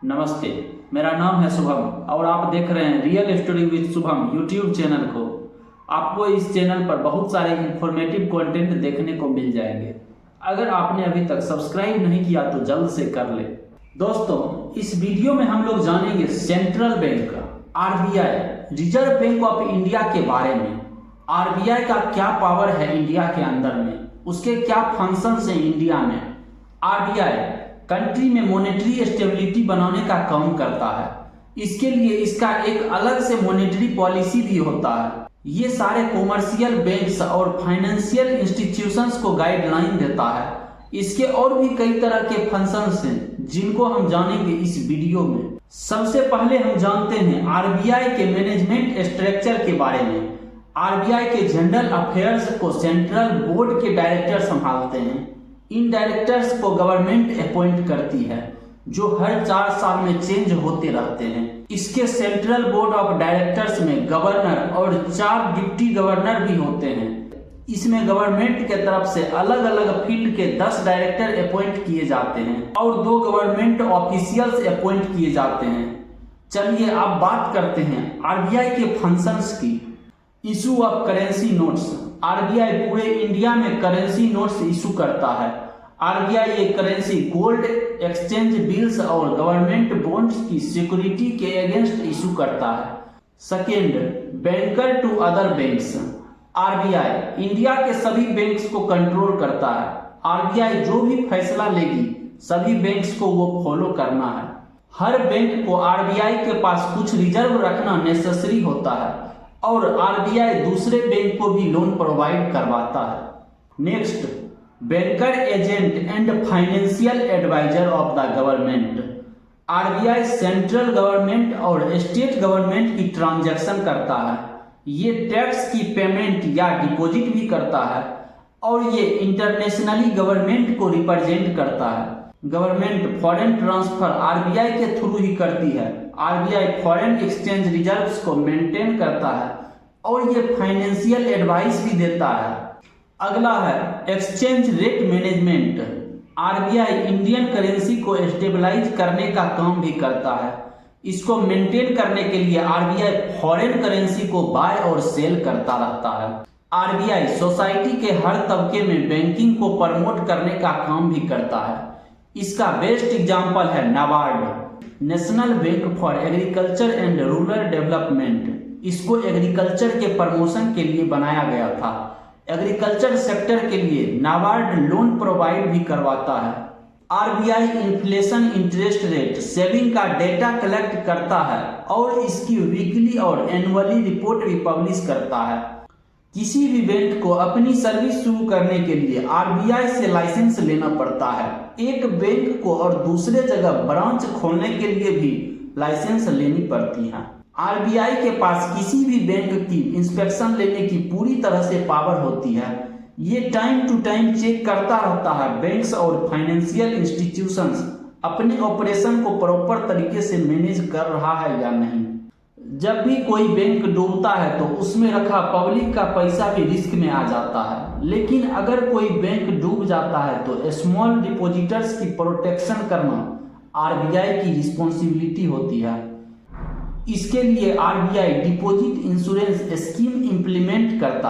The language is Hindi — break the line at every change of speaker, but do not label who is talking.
नमस्ते, मेरा नाम है शुभम और आप देख रहे हैं real story with Shubham YouTube channel को। आपको इस चैनल पर बहुत सारे इंफॉर्मेटिव कंटेंट देखने को मिल जाएंगे। अगर आपने अभी तक सब्सक्राइब नहीं किया तो जल्द से कर ले। दोस्तों, इस वीडियो में हम लोग जानेंगे central bank RBI reserve bank of India के बारे में। आरबीआई का क्या पावर है इंडिया के अंदर में, उसके क्या फंक्शंस हैं इंडिया में। आरबीआई कंट्री में मॉनेटरी स्टेबिलिटी बनाने का काम करता है। इसके लिए इसका एक अलग से मॉनेटरी पॉलिसी भी होता है। ये सारे कॉमर्शियल बैंक्स और फाइनेंशियल इंस्टीट्यूशंस को गाइडलाइन देता है। इसके और भी कई तरह के फंक्शंस हैं जिनको हम जानेंगे इस वीडियो में। सबसे पहले हम जानते हैं आरबीआई के मैनेजमेंट स्ट्रक्चर के बारे में। आरबीआई के जनरल अफेयर्स को सेंट्रल बोर्ड के डायरेक्टर संभालते हैं। इन डायरेक्टर्स को गवर्नमेंट अपॉइंट करती है, जो हर 4 साल में चेंज होते रहते हैं। इसके सेंट्रल बोर्ड ऑफ डायरेक्टर्स में गवर्नर और 4 डिप्टी गवर्नर भी होते हैं। इसमें गवर्नमेंट के तरफ से अलग अलग फील्ड के 10 डायरेक्टर अपॉइंट किए जाते हैं और 2 गवर्नमेंट ऑफिशियल्स अपॉइंट किए जाते हैं। चलिए अब बात करते हैं आरबीआई के फंक्शंस की। Issue of currency notes. RBI पूरे इंडिया में करेंसी नोट्स इशू करता है। आरबीआई ये करेंसी गोल्ड, एक्सचेंज बिल्स और गवर्नमेंट बॉन्ड्स की सिक्योरिटी के अगेंस्ट इशू करता है। Second, banker to other banks. RBI India के सभी बैंक्स को कंट्रोल करता है। आरबीआई जो भी फैसला लेगी सभी बैंक्स को वो फॉलो करना है। हर बैंक को आरबीआई के पास कुछ रिजर्व रखना नेसेसरी होता है और आरबीआई दूसरे बैंक को भी लोन प्रोवाइड करवाता है। Next, banker agent and financial adviser of the government. RBI central government और स्टेट गवर्नमेंट की ट्रांजैक्शन करता है। ये टैक्स की पेमेंट या डिपॉजिट भी करता है और ये इंटरनेशनली गवर्नमेंट को रिप्रेजेंट करता है। गवर्नमेंट फॉरेन ट्रांसफर आरबीआई के थ्रू ही करती है। आरबीआई फॉरेन एक्सचेंज रिजर्व्स को मेंटेन करता है और ये फाइनेंशियल एडवाइस भी देता है। अगला है exchange rate management. RBI Indian currency को स्टेबलाइज करने का काम भी करता है। इसको मेंटेन करने के लिए आरबीआई फॉरेन करेंसी को बाय और सेल करता रहता है। आरबीआई सोसाइटी के हर तबके में बैंकिंग को प्रमोट करने का काम भी करता है। इसका बेस्ट एग्जांपल है NABARD, national bank for agriculture and rural development. इसको एग्रीकल्चर के प्रमोशन के लिए बनाया गया था। एग्रीकल्चर सेक्टर के लिए नाबार्ड लोन प्रोवाइड भी करवाता है। RBI inflation interest rate saving का डेटा कलेक्ट करता है और इसकी वीकली और एनुअली रिपोर्ट भी पब्लिश करता है। किसी भी बैंक को अपनी सर्विस शुरू करने के लिए आरबीआई से लाइसेंस लेना पड़ता है। एक बैंक को और दूसरे जगह ब्रांच खोलने के लिए भी लाइसेंस लेनी पड़ती है। आरबीआई के पास किसी भी बैंक की इंस्पेक्शन लेने की पूरी तरह से पावर होती है। ये टाइम टू टाइम चेक करता रहता है बैंक्स और फाइनेंशियल इंस्टीट्यूशंस अपने ऑपरेशन को प्रॉपर तरीके से मैनेज कर रहा है या नहीं। जब भी कोई बैंक डूबता है तो उसमें रखा पब्लिक का पैसा भी रिस्क में आ जाता है। लेकिन अगर कोई बैंक डूब जाता है तो स्मॉल डिपॉजिटर्स की प्रोटेक्शन करना आरबीआई की रिस्पॉन्सिबिलिटी होती है। इसके लिए RBI deposit insurance scheme implement करता है।